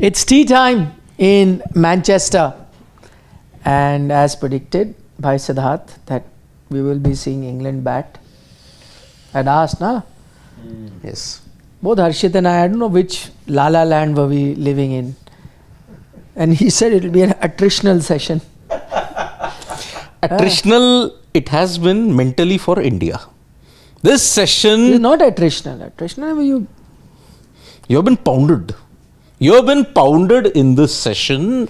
It's tea time in Manchester, and as predicted by Siddharth that we will be seeing England bat. I'd asked, na? Yes. Both Harshit and I don't know which La La land were we living in. And he said it will be an attritional session. Attritional, it has been mentally for India. This session... It's not attritional. Attritional, you have been pounded. You have been pounded in this session.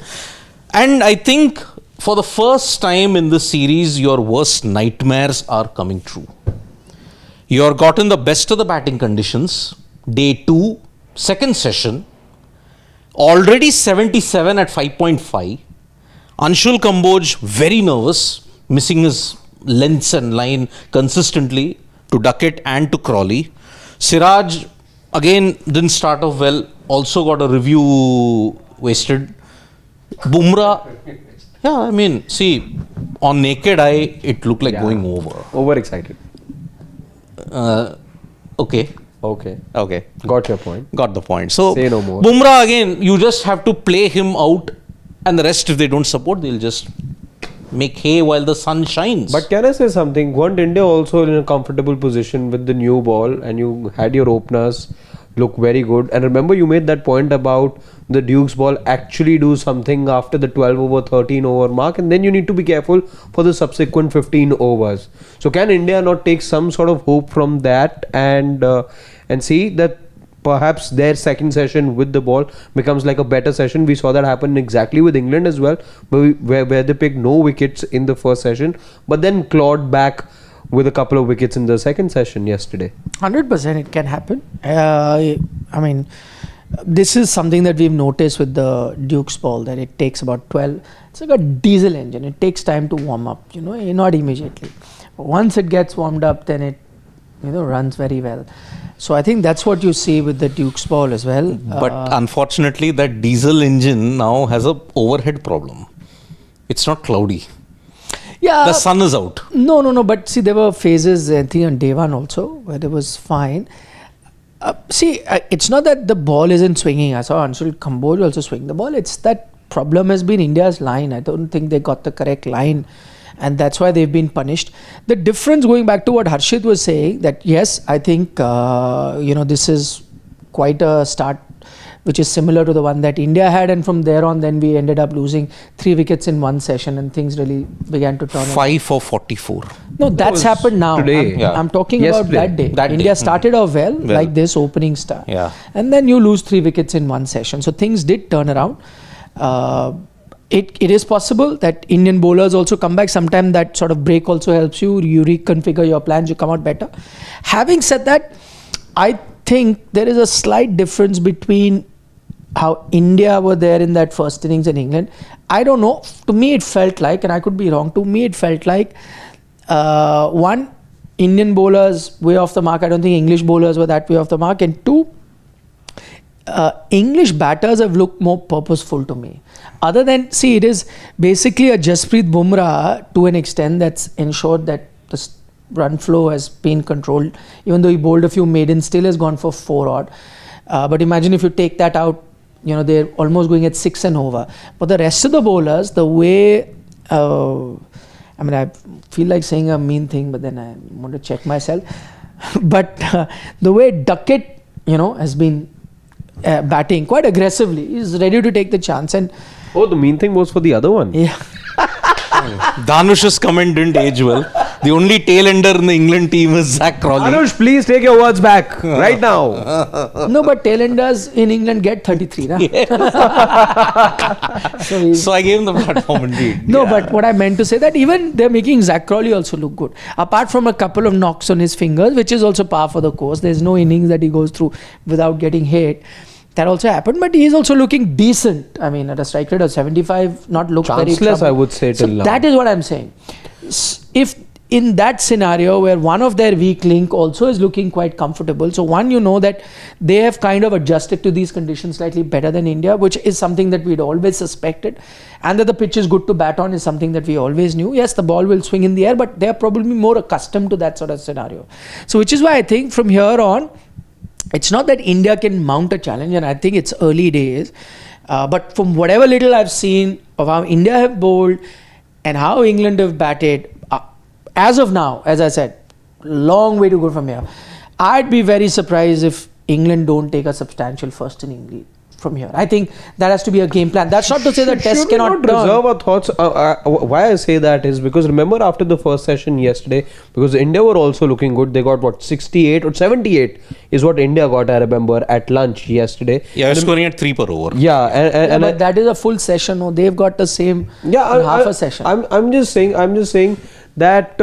And I think for the first time in this series, your worst nightmares are coming true. You have gotten the best of the batting conditions. Day 2, second session. Already 77 at 5.5. Anshul Kamboj very nervous, missing his lengths and line consistently to Duckett and to Crawley. Siraj again didn't start off well, also got a review wasted. Bumrah, yeah, I mean, see, on naked eye, it looked like going over. Overexcited. Okay. Got your point. Got the point. So, say no more. Bumrah again, you just have to play him out, and the rest, if they don't support, they'll just make hay while the sun shines. But can I say something? Weren't India also in a comfortable position with the new ball, and you had your openers look very good? And remember, you made that point about the Duke's ball actually do something after the 12 over 13 over mark, and then you need to be careful for the subsequent 15 overs. So can India not take some sort of hope from that and see that perhaps their second session with the ball becomes like a better session? We saw that happen exactly with England as well, where they picked no wickets in the first session, but then clawed back with a couple of wickets in the second session yesterday. 100% it can happen. I mean, this is something that we've noticed with the Duke's ball, that it takes about 12. It's like a diesel engine. It takes time to warm up, not immediately. Once it gets warmed up, then it runs very well. So I think that's what you see with the Duke's ball as well. But unfortunately, that diesel engine now has a overhead problem. It's not cloudy. Yeah. The sun is out. No. But see, there were phases, I think, on day 1 also, where it was fine. It's not that the ball isn't swinging. I saw Anshul Kamboj also swing the ball. It's that problem has been India's line. I don't think they got the correct line, and that's why they've been punished. The difference, going back to what Harshit was saying, that yes, I think this is quite a start which is similar to the one that India had, and from there on then we ended up losing 3 wickets in one session and things really began to turn 5 for 44. No, that's happened now. Today. I'm talking about that day. India started off well, like this opening start. Yeah. And then you lose 3 wickets in one session. So things did turn around. It is possible that Indian bowlers also come back. Sometimes that sort of break also helps you. You reconfigure your plans, you come out better. Having said that, I think there is a slight difference between how India were there in that first innings in England. I don't know. To me, it felt like, and I could be wrong, to me it felt like one, Indian bowlers way off the mark. I don't think English bowlers were that way off the mark. And 2, English batters have looked more purposeful to me. Other than, see, it is basically a Jasprit Bumrah to an extent that's ensured that the run flow has been controlled. Even though he bowled a few maidens, still has gone for 4 odd. But imagine if you take that out, they're almost going at 6 and over. But the rest of the bowlers, the way, I feel like saying a mean thing, but then I want to check myself. But the way Duckett, has been batting quite aggressively, he's ready to take the chance. And the mean thing was for the other one. Yeah. Dhanush's comment didn't age well. The only tail ender in the England team is Zach Crawley. Dhanush, please take your words back right now. No, but tail enders in England get 33. Na? Yes. So I gave him the platform indeed. No, but what I meant to say that even they're making Zach Crawley also look good. Apart from a couple of knocks on his fingers, which is also par for the course. There's no innings that he goes through without getting hit. That also happened, but he's also looking decent. I mean, at a strike rate of 75, not look very chanceless, I would say, till now. That is what I'm saying. If in that scenario where one of their weak link also is looking quite comfortable, so one, that they have kind of adjusted to these conditions slightly better than India, which is something that we'd always suspected, and that the pitch is good to bat on is something that we always knew. Yes, the ball will swing in the air, but they're probably more accustomed to that sort of scenario. So which is why I think from here on, it's not that India can mount a challenge, and I think it's early days. But from whatever little I've seen of how India have bowled and how England have batted, as of now, as I said, long way to go from here. I'd be very surprised if England don't take a substantial first inning lead from here. I think that has to be a game plan. That's not to say the test cannot turn. Reserve our thoughts. Why I say that is because remember after the first session yesterday, because India were also looking good. They got what 68 or 78 is what India got. I remember at lunch yesterday. Yeah, they're scoring at 3 per over. Yeah, and but that is a full session. No, they've got the same half a session. I'm just saying that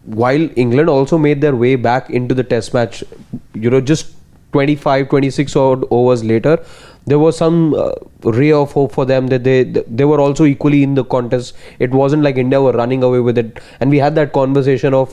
while England also made their way back into the test match, just 25, 26 odd overs later, there was some ray of hope for them that they were also equally in the contest. It wasn't like India were running away with it, and we had that conversation of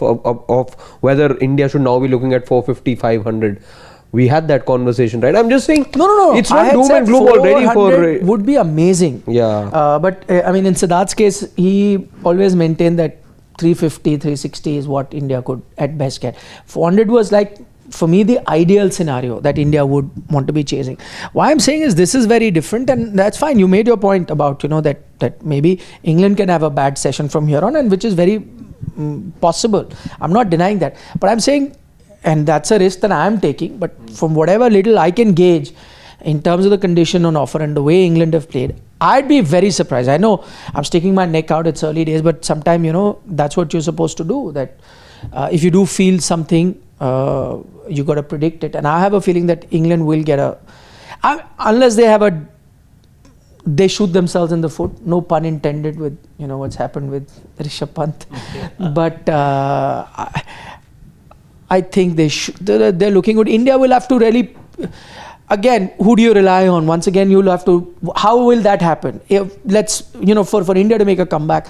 whether India should now be looking at 450, 500. We had that conversation, right? I'm just saying. No. It's not doom and gloom already for. Would be amazing. Yeah. But I mean, in Siddharth's case, he always maintained that 350, 360 is what India could at best get. 400 was like, for me, the ideal scenario that India would want to be chasing. Why I'm saying is this is very different, and that's fine. You made your point about that maybe England can have a bad session from here on, and which is very possible. I'm not denying that, but I'm saying, and that's a risk that I'm taking. But from whatever little I can gauge in terms of the condition on offer and the way England have played, I'd be very surprised. I know I'm sticking my neck out. It's early days, but sometimes that's what you're supposed to do. That if you do feel something, you got to predict it. And I have a feeling that England will get unless they shoot themselves in the foot. No pun intended with what's happened with Rishabh Pant. But I think they're looking good. India will have to really. Again, who do you rely on? Once again, you'll have to. How will that happen? For India to make a comeback,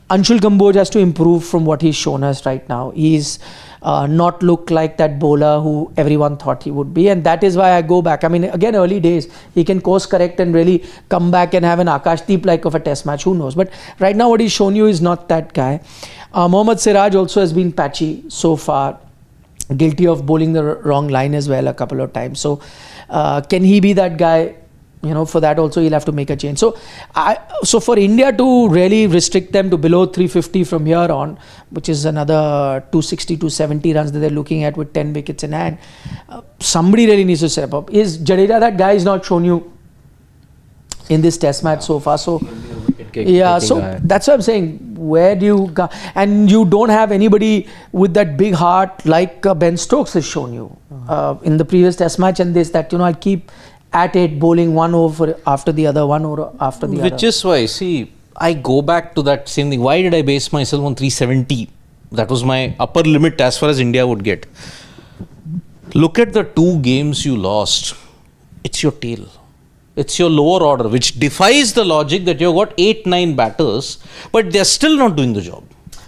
Anshul Kamboj has to improve from what he's shown us right now. He's not look like that bowler who everyone thought he would be, and that is why I go back. I mean, again, early days, he can course correct and really come back and have an Akashdeep like of a test match. Who knows? But right now, what he's shown you is not that guy. Mohammad Siraj also has been patchy so far, guilty of bowling the wrong line as well a couple of times. So. Can he be that guy? For that also he'll have to make a change. So for India to really restrict them to below 350 from here on, which is another 260, 270 runs that they're looking at with 10 wickets in hand, somebody really needs to step up. Is Jadeja that guy? Is not shown you in this test match so far. So that's what I'm saying. Where do you go? And you don't have anybody with that big heart like Ben Stokes has shown you in the previous test match, and I'll keep at it, bowling one over after the other, one over after the other. Which is why, see, I go back to that same thing. Why did I base myself on 370? That was my upper limit as far as India would get. Look at the 2 games you lost. It's your tail. It's your lower order, which defies the logic that you've got 8-9 batters, but they're still not doing the job.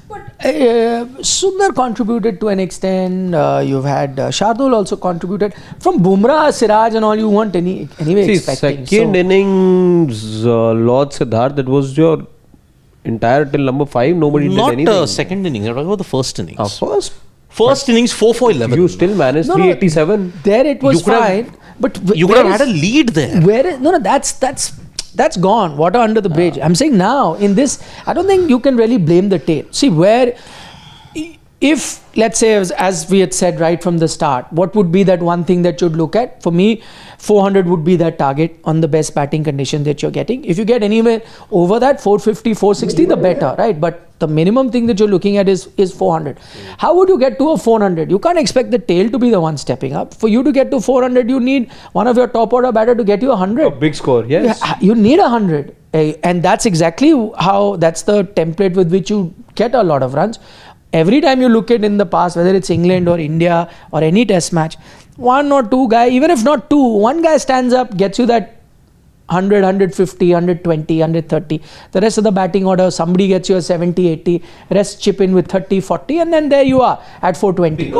But Sundar contributed to an extent. You've had Shardul also contributed. From Bumrah, Siraj and all, you weren't anyway expecting. Second innings, Lord Siddharth, that was your entire till number 5. Nobody did anything. Not second innings. I'm talking about the first innings. First innings, 4 for 11. You still managed 387. There it was fine. But you could have had a lead there. That's gone. Water under the bridge. I'm saying now in this, I don't think you can really blame the tail. See, if let's say as we had said right from the start, what would be that one thing that you'd look at? For me, 400 would be that target on the best batting condition that you're getting. If you get anywhere over that, 450, 460, the better, right? But the minimum thing that you're looking at is 400. How would you get to a 400? You can't expect the tail to be the one stepping up. For you to get to 400, you need one of your top order batter to get you 100. A big score, yes. You need 100. And that's exactly that's the template with which you get a lot of runs. Every time you look at in the past, whether it's England or India or any test match, 1 or 2 guy, even if not 2, one guy stands up, gets you that 100, 150, 120, 130. The rest of the batting order, somebody gets you a 70, 80, rest chip in with 30, 40, and then there you are at 420.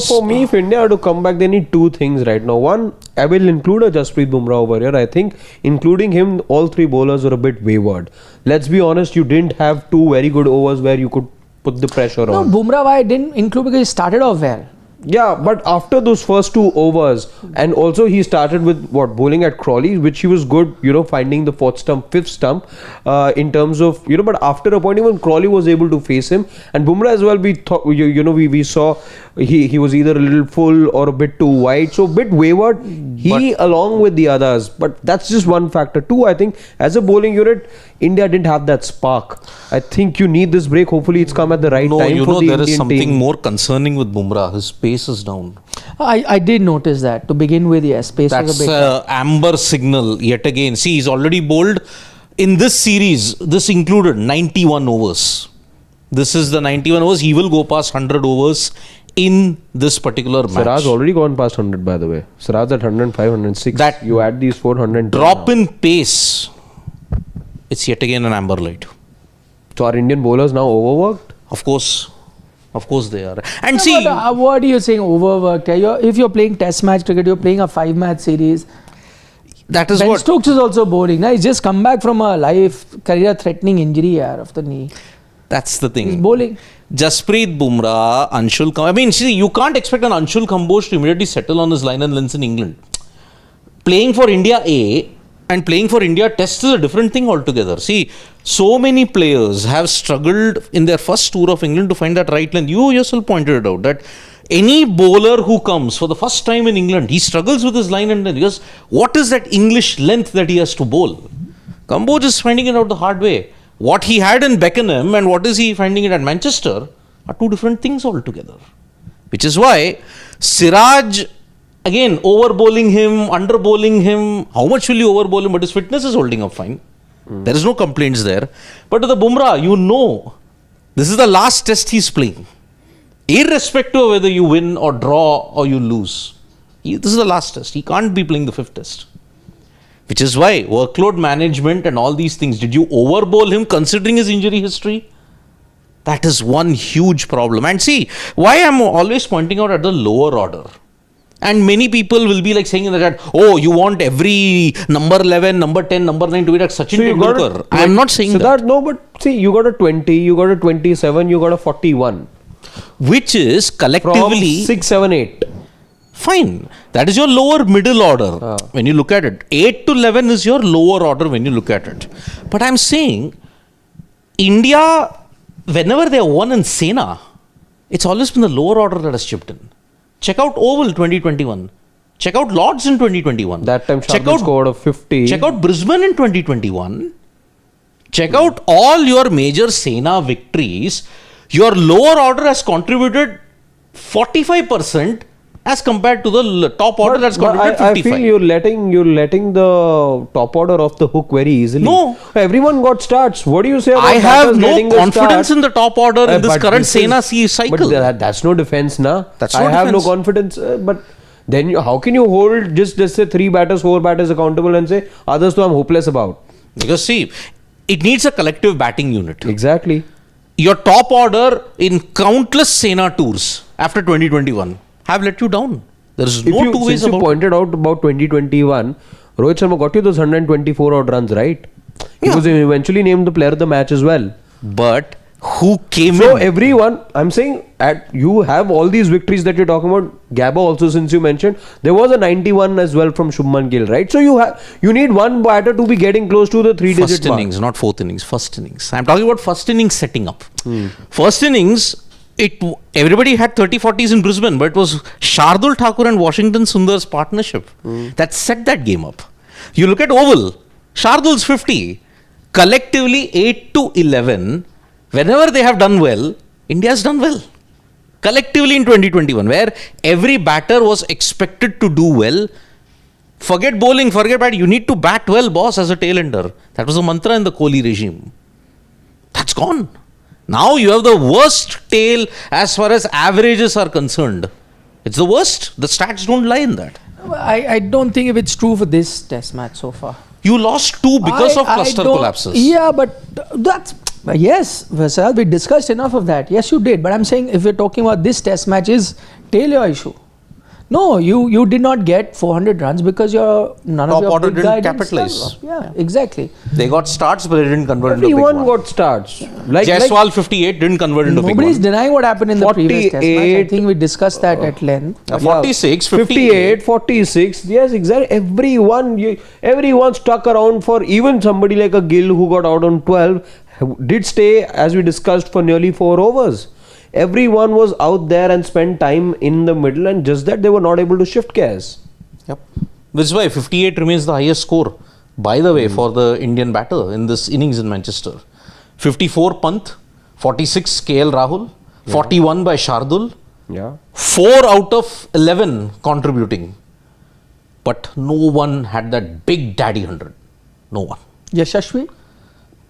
For me, if India are to come back, they need 2 things right now. One, I will include a Jasprit Bumrah over here. I think including him, all 3 bowlers were a bit wayward. Let's be honest, you didn't have 2 very good overs where you could put the pressure on. No, Bumrah, I didn't include because he started off well. Yeah, but after those first 2 overs, and also he started with bowling at Crawley, which he was good, finding the fourth stump, fifth stump, in terms of but after a point, even Crawley was able to face him, and Bumrah as well. We thought, we saw he was either a little full or a bit too wide, so a bit wayward. Along with the others, but that's just one factor. Two, I think as a bowling unit, India didn't have that spark. I think you need this break. Hopefully, it's come at the right time for the there is Indian something team. more concerning with Bumrah. His pace is down. I did notice that. To begin with, yes, pace was a bit. That's amber signal yet again. See, he's already bowled in this series. This included 91 overs. This is the 91 overs. He will go past 100 overs in this particular match. Siraj already gone past 100, by the way. Siraj at 105, 106. That you add these 400. Drop in pace. It's yet again an amber light. So are Indian bowlers now overworked? Of course they are. And Yeah, see, but, what are you saying overworked? If you're playing test match cricket, you're playing a 5-match series. that is Ben what. Stokes is also bowling. Now he's just come back from a career-threatening injury of the knee. That's the thing. He's bowling. Jasprit Bumrah, Anshul Kamboj. I mean, see, you can't expect an Anshul Kamboj to immediately settle on his line and lengths in England. Playing for India A and playing for India Test is a different thing altogether. See, so many players have struggled in their first tour of England to find that right length. You yourself pointed it out that any bowler who comes for the first time in England, he struggles with his line and length because what is that English length that he has to bowl? Kamboj is finding it out the hard way. What he had in Beckenham and what is he finding it at Manchester are two different things altogether. Which is why Siraj, again, over bowling him, under bowling him, how much will you over bowl him? But his fitness is holding up fine. There is no complaints there. But to the Bumrah, this is the last test he's playing. Irrespective of whether you win or draw or you lose. This is the last test. He can't be playing the fifth test. Which is why workload management and all these things, did you over bowl him considering his injury history? That is one huge problem. And see, why I'm always pointing out at the lower order. And many people will be like saying in the chat, oh, you want every number 11, number 10, number 9 to be like Sachin Tendulkar. I'm not saying that. No, but see, you got a 20, you got a 27, you got a 41. Which is collectively... From 6, 7, 8. Fine. That is your lower middle order when you look at it. 8 to 11 is your lower order when you look at it. But I'm saying, India, whenever they have won in Sena, it's always been the lower order that has chipped in. Check out Oval 2021. Check out Lords in 2021. That time Shardul scored a 50. Check out Brisbane in 2021. Check out all your major Sena victories. Your lower order has contributed 45% as compared to the top order that's contributed 55%. I feel you're letting the top order off the hook very easily. No. Everyone got starts. What do you say about I have batters getting no a confidence start? in the top order in this But current this is- Sena cycle. But that's no defense, na. That's I no have no defense. confidence. But then how can you hold just say 3 batters, 4 batters accountable and say others to I'm hopeless about? Because see, it needs a collective batting unit. Exactly. Your top order in countless Sena tours after 2021 have let you down. There is no two ways Since you about it. pointed out about 2021, Rohit Sharma got you those 124 odd runs, right? He Yeah. was eventually named the player of the match as well. But who came So in? everyone, I'm saying, you have all these victories that you're talking about. Gabba also, since you mentioned, there was a 91 as well from Shubman Gill, right? So you need one batter to be getting close to the 3-digit First mark. innings, not fourth innings. First innings. I'm talking about first innings setting up. First innings, everybody had 30-40s in Brisbane, but it was Shardul Thakur and Washington Sundar's partnership that set that game up. You look at Oval, Shardul's 50, collectively 8 to 11. Whenever they have done well, India's done well. Collectively in 2021, where every batter was expected to do well. Forget bowling, forget batting. You need to bat well, boss, as a tail-ender. That was a mantra in the Kohli regime. That's gone. Now you have the worst tail as far as averages are concerned. It's the worst. The stats don't lie in that. I don't think if it's true for this test match so far. You lost 2 because of cluster collapses. Yeah, but that's... Yes, Vaisal, we discussed enough of that. Yes, you did. But I'm saying if we're talking about this test match, is tail your issue. No, you did not get 400 runs because none Top of your order big guy didn't didn't capitalize. start well. Yeah, exactly. They got starts, but they didn't convert into big Everyone one. got starts. Like Jaiswal 58 didn't convert into big Nobody's one. denying what happened in the previous test match. I 48, think we discussed that at length. 46, 58, 46. Yes, exactly. Everyone stuck around for, even somebody like a Gill who got out on 12 did stay, as we discussed, for nearly 4 overs. Everyone was out there and spent time in the middle, and just that they were not able to shift gears. Yep. Which is why 58 remains the highest score, by the way, for the Indian batter in this innings in Manchester. 54 Pant, 46 KL Rahul, 41 by Shardul, Yeah. 4 out of 11 contributing. But no one had that big daddy 100. No one. Yashashvi?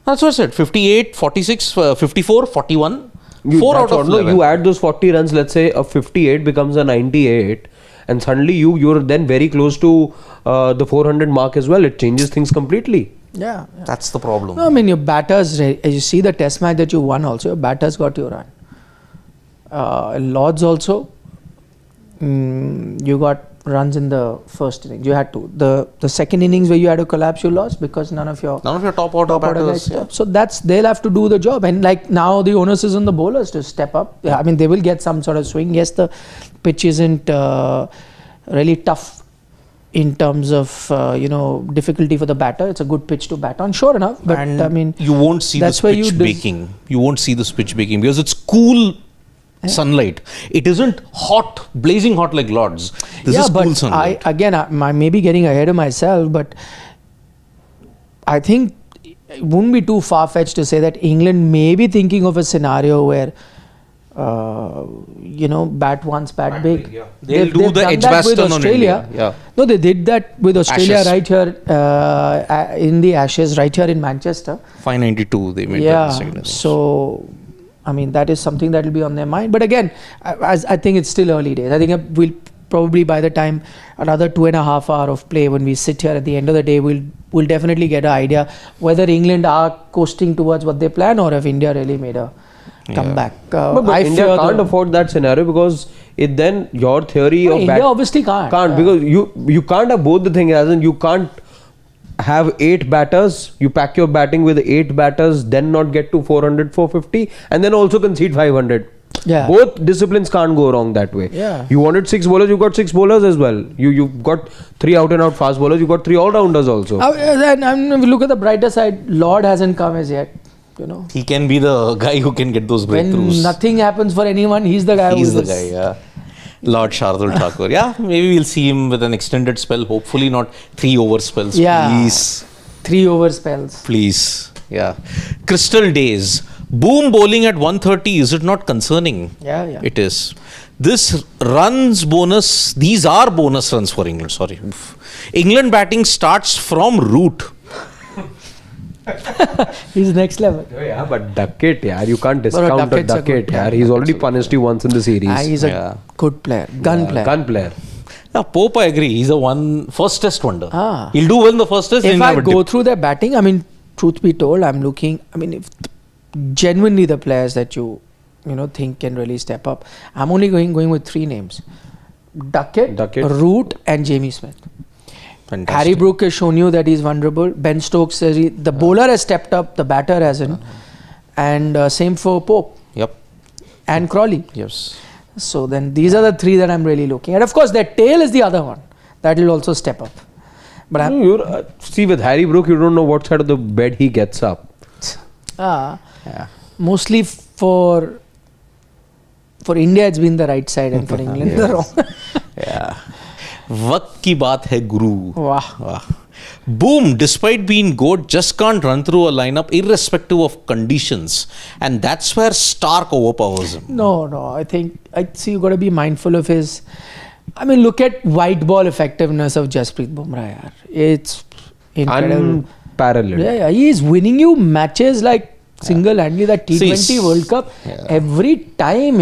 That's what I said. 58, 46, 54, 41. 4 out of 11. You add those 40 runs, let's say a 58 becomes a 98, and suddenly you're then very close to the 400 mark as well. It changes things completely. Yeah. That's the problem. No, I mean, your batters, as you see the test match that you won also, your batters got you run. Lords also, you got runs in the first innings. You had to. The second innings where you had to collapse, you lost because none of your top order batters. guys stepped. So they'll have to do the job. And like now the onus is on the bowlers to step up. I mean, they will get some sort of swing. Yes, the pitch isn't really tough in terms of difficulty for the batter. It's a good pitch to bat on, sure enough. But And I mean, you won't see this that's where pitch you baking. You won't see this pitch baking because it's cool sunlight. It isn't hot, blazing hot like Lords. This is cool sunlight. I may be getting ahead of myself, but I think it wouldn't be too far-fetched to say that England may be thinking of a scenario where bat once, bat big. Yeah. They'll do They've the done that with Edgbaston on Australia. India. Yeah. No, they did that with Australia Ashes. right here in the Ashes, right here in Manchester. 592 they made that Yeah, mistake. so I mean that is something that will be on their mind. But again, I think it's still early days. I think we'll probably by the time another 2.5 hours of play, when we sit here at the end of the day, we'll definitely get an idea whether England are coasting towards what they plan or if India really made a comeback. But I India fear can't afford that scenario, because it then your theory of India obviously can't. because you can't have both the things, as in you can't have 8 batters, you pack your batting with 8 batters, then not get to 400, 450, and then also concede 500. Yeah. Both disciplines can't go wrong that way. Yeah. You wanted 6 bowlers, you got 6 bowlers as well. You've got 3 out and out fast bowlers, you got 3 all rounders also. Then if you look at the brighter side, Lord hasn't come as yet. He can be the guy who can get those When breakthroughs. nothing happens for anyone, he's the guy. He's the guy, yeah. Lord Shardul Thakur. Yeah, maybe we'll see him with an extended spell. Hopefully not 3 over spells. Yeah. Please. 3 over spells. Please. Yeah. Crystal Days. Boom bowling at 130. Is it not concerning? Yeah. It is. This runs bonus. These are bonus runs for England. Sorry. Oof. England batting starts from root. He's next level. Yeah, but Duckett, you can't discount a Duckett's a Duckett. good- He's already punished you once in the series. He's a good player. Gun player. Gun player. Now, Pope, I agree. He's a first test wonder. Ah. He'll do well in the first test. If he'll I have a go dip. through their batting, I mean, truth be told, I'm looking, if genuinely the players that you think can really step up, I'm only going with 3 names. Duckett, Root and Jamie Smith. Fantastic. Harry Brook has shown you that he's vulnerable. Ben Stokes, the bowler has stepped up, the batter hasn't. And same for Pope. Yep. And Crawley. Yes. So then these are the 3 that I'm really looking at. Of course, their tail is the other one. That will also step up. But see, with Harry Brook, you don't know what side of the bed he gets up. Mostly for India, it's been the right side, and for England, the wrong. Yeah. Waqt ki baat hai guru. Wow. Boom, despite being good, just can't run through a lineup irrespective of conditions. And that's where Stark overpowers him. No. I see you got to be mindful of his. Look at white ball effectiveness of Jasprit Bumrah. Yaar. It's incredible. Unparalleled. Yeah. He is winning you matches like single-handedly. That T20 World Cup, every time,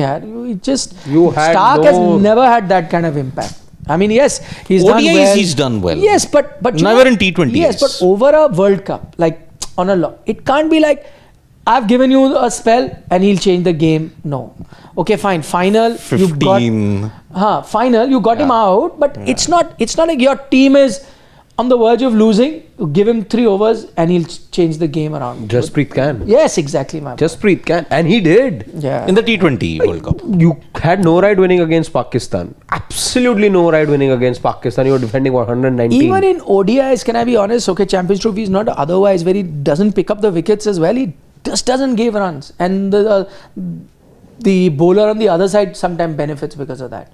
Stark has never had that kind of impact. Yes, he's ODIs done well. he's done well. Yes, but never in T20s. Yes, but over a World Cup, like on a lot, it can't be like I've given you a spell and he'll change the game. No. Okay, fine. Final. You got. 15. Final. You got him out, but it's not like your team is on the verge of losing. You give him 3 overs and he'll change the game around. Jaspreet can. Yes, exactly, man. Jaspreet can. And he did. Yeah. In the T20 World Cup. You had no right winning against Pakistan. Absolutely no right winning against Pakistan. You were defending 119. Even in ODIs, can I be honest? Okay, Champions Trophy is not otherwise where he doesn't pick up the wickets as well. He just doesn't give runs, and the bowler on the other side sometimes benefits because of that.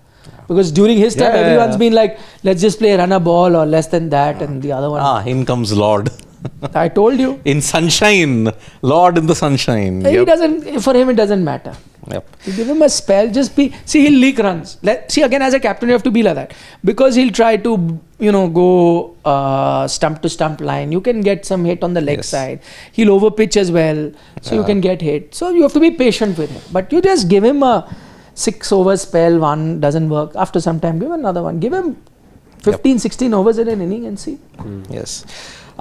Because during his time, everyone's been like, let's just play run a ball or less than that, and the other one. In comes Lord. I told you. In sunshine. Lord in the sunshine. He doesn't. For him, it doesn't matter. Yep. You give him a spell, see, he'll leak runs. See, again, as a captain, you have to be like that. Because he'll try to, go stump to stump line. You can get some hit on the leg side. He'll overpitch as well. So you can get hit. So you have to be patient with him. But you just give him a 6 over spell, one doesn't work. After some time, give another one. Give him 15, 16 overs in an inning and see. Yes.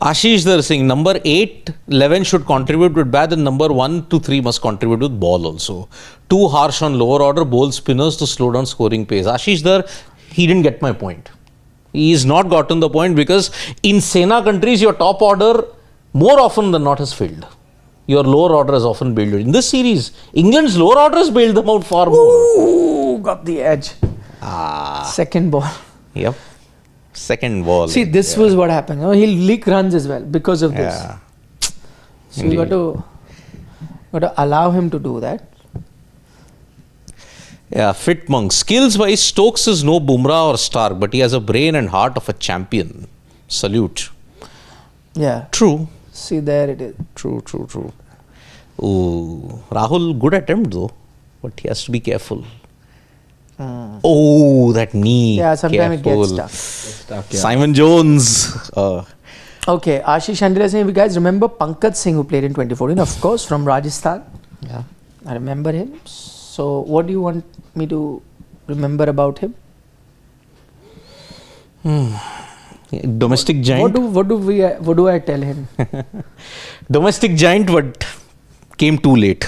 Ashish, they're saying number 8, 11 should contribute with bat and number 1 to 3 must contribute with ball also. Too harsh on lower order, bowl spinners to slow down scoring pace. Ashish, there, he didn't get my point. He's not gotten the point because in Sena countries, your top order more often than not has failed. Your lower order has often bailed you. In this series, England's lower order has bailed them out far more. Ooh, got the edge. Second ball. Yep. Second ball. See, this was what happened. He'll leak runs as well because of this. Yeah. So you got to allow him to do that. Yeah, Fit Monk. Skills-wise, Stokes is no Bumrah or Stark, but he has a brain and heart of a champion. Salute. Yeah. True. See, there it is. True. Ooh, Rahul, good attempt though, but he has to be careful. Oh, that knee. Yeah, sometimes it gets Careful. stuck. Simon Jones. Okay, Ashish Chandra saying, you guys remember Pankaj Singh who played in 2014? Of course, from Rajasthan. Yeah. I remember him. So, what do you want me to remember about him? Domestic giant. What do I tell him? Domestic giant, but came too late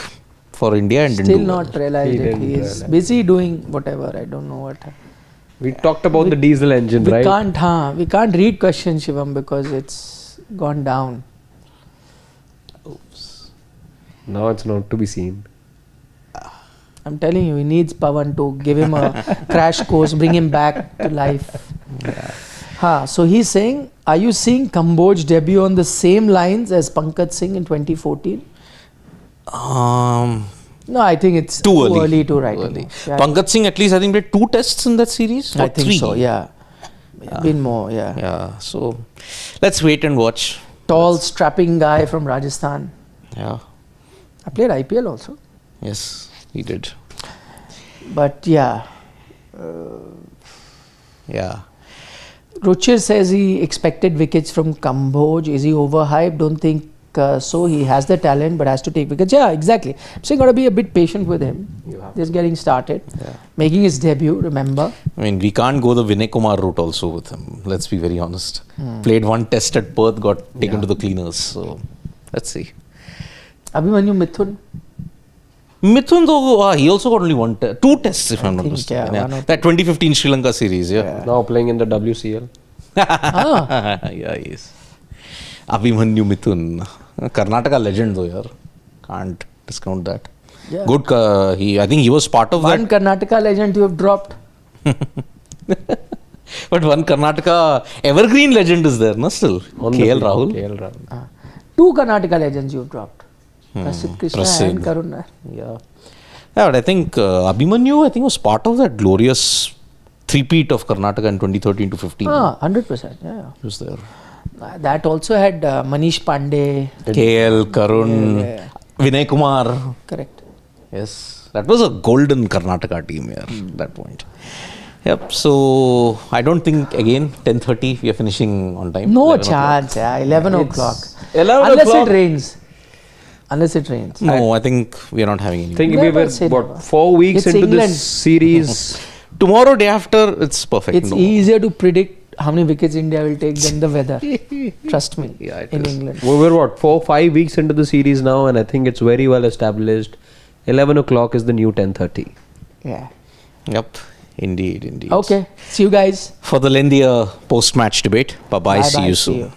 for India and Still didn't do not realized it. He is busy doing whatever. I don't know what. We talked about the diesel engine, right? We can't read questions, Shivam, because it's gone down. Oops. Now it's not to be seen. I'm telling you, he needs Pawan to give him a crash course, bring him back to life. So he's saying, are you seeing Kamboj debut on the same lines as Pankaj Singh in 2014? No, I think it's too early to write. Yeah. Pankaj Singh, at least I think played 2 tests in that series. I think 3. so, yeah. Been more, yeah. Yeah, so let's wait and watch. Tall, strapping guy from Rajasthan. Yeah. I played IPL also. Yes, he did. But yeah. Yeah. Ruchir says he expected wickets from Kamboj. Is he overhyped? Don't think so. He has the talent but has to take wickets. Yeah, exactly. So you got to be a bit patient with him. Just getting started. Yeah. Making his debut, remember. I mean, we can't go the Vinay Kumar route also with him. Let's be very honest. Played 1 test at Perth, got taken to the cleaners. So, let's see. Abhimanyu Mithun. Mithun, though, he also got only 2 tests, if I'm not mistaken. Yeah. That 2015 Sri Lanka series, yeah. Now playing in the WCL. Yeah, he is. Abhimanyu Mithun. Karnataka legend, though, yaar. Can't discount that. Yeah. Good. I think he was part of one that. Karnataka legend you have dropped. But one Karnataka evergreen legend is there, no? Still. KL Rahul. 2 Karnataka legends you have dropped. Prasidh Krishna and Karun Nair. Yeah, but I think Abhimanyu, was part of that glorious three-peat of Karnataka in 2013 to 15. 100%. Yeah. He was there. That also had Manish Pandey. KL, Karun, Vinay Kumar. Correct. Yes, that was a golden Karnataka team here at that point. Yep, so I don't think, again, 10:30 we are finishing on time. No chance, 11 o'clock. 11 Unless o'clock. it rains. No, I think we are not having any. I think we were 4 weeks It's into England. this series. Tomorrow, day after, it's perfect. It's easier to predict how many wickets India will take than the weather. Trust me. Yeah, it in is. England. We're what, 4-5 weeks into the series now, and I think it's very well established. 11 o'clock is the new 10:30. Yeah. Yep. Indeed. Okay. See you guys. For the lengthier post-match debate. Bye-bye. See Bye-bye. you See soon. you.